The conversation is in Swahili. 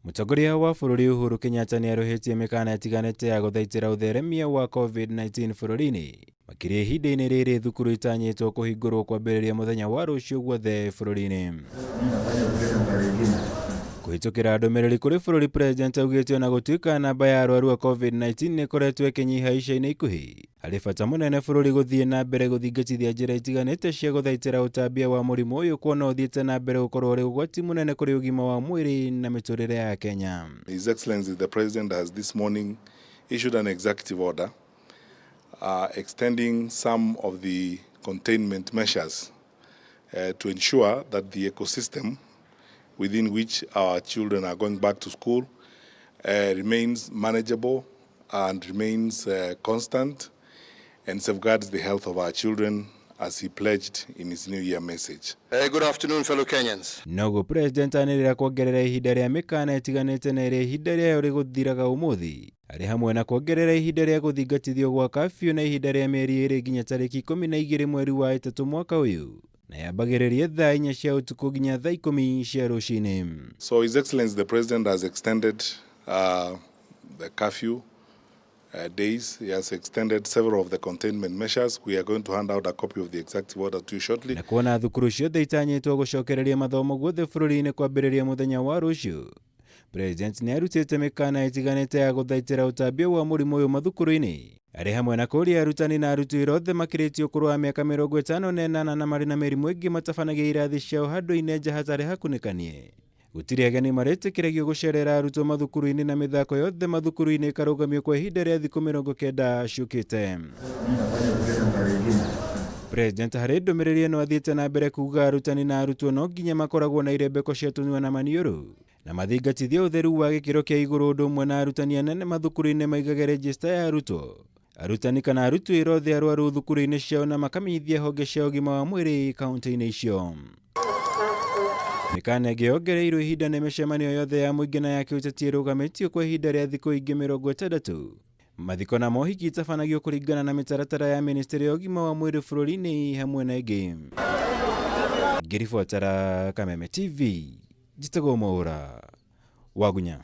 Mutongoria wa bururi Uhuru Kenyatta ni aruhitie mikana itiganite ya guthaitira utheremia wa covid-19 bururi-ini makiria ihinda-ini riri thukuru itanyitwo kuhingurwo kwambiriria muthenya wa ruciu guothe bururi-ini. Kuhitukira ndumiriri kuri bururi, President augite ona gutuika namba ya arwaru a covid-19 ni koretwo ikinyiha ica-ini ikuhi, hari bata munene bururi guthie na mbere guthingatithia njira itiganite cia guthaitira utambia wa murimu uyu kuona uthiite na mbere gukorwo uri ugwati munene kuri ugima wa mweri na miturire ya Kenya. His Excellency the President has this morning issued an executive order extending some of the containment measures to ensure that the ecosystem within which our children are going back to school remains manageable and remains constant and safeguards the health of our children as he pledged in his New Year message. Good afternoon, fellow Kenyans. Nogo President anirira kwongerera ihinda ria mikana itiganite na iria ihinda ria uri guthiraga umuthi, ari hamwe na kwongerera ihinda ria guthingatithio gwa kabiu na ihinda ria mieri iri nginya tariki 12 mweri wa itatu mwaka uyu, na yambagiririe thaa 4 cia utuku nginya thaa 10 cia ruciini. So His Excellency the President has extended the curfew days. He has extended several of the containment measures. We are going to hand out a copy of the executive order to you shortly. Na kuona thukuru ciothe itanyitwo gucokereria mathomo guothe bururi-ini kwambiriria muthenya wa ruciu, President ni arutite mikana itiganite ya guthaitira utambia wa murimu uyu mathukuru-ini, ari hamwe na kuria arutani na arutite othe makiritio ukuru wa miaka 58 na mari na mirimu ingi matabanagia irathi ciao handu-ini nja hatari hakunikanie. Gutiri ageni maritikiragio gucerera arutwo mathukuru-ini na mithako yothe mathukuru-ini ikarugamio kwa ihinda ria thiku 90 ciukite. President hari ndumiriri ino athiite na mbere kuuga arutani na arutwo no nginya makoragwo na irembeko cia tunyua na maniuru na mathingatithie utheru wa gikiro kia iguru undu umwe na arutani anene mathukuru-ini maigage register ya arutwo, arutani kana arutwo othe arwaru thukuru-ini ciao na makamithia honge cia ugima wa mwiri kaunti-ini icio. Mikana niongerere ihinda na micemanio yothe ya muingi na ya kiuteti irugamitio kwa ihinda ria thiku ingi 60. Mathiko na mohiki itabanagio kuringana na mitaratara ya ministeri ya ugima wa mwiri bururi-ini hamwe na ingi. Ngiribotera Kameme TV, njitagwo Mwaura Wagunya.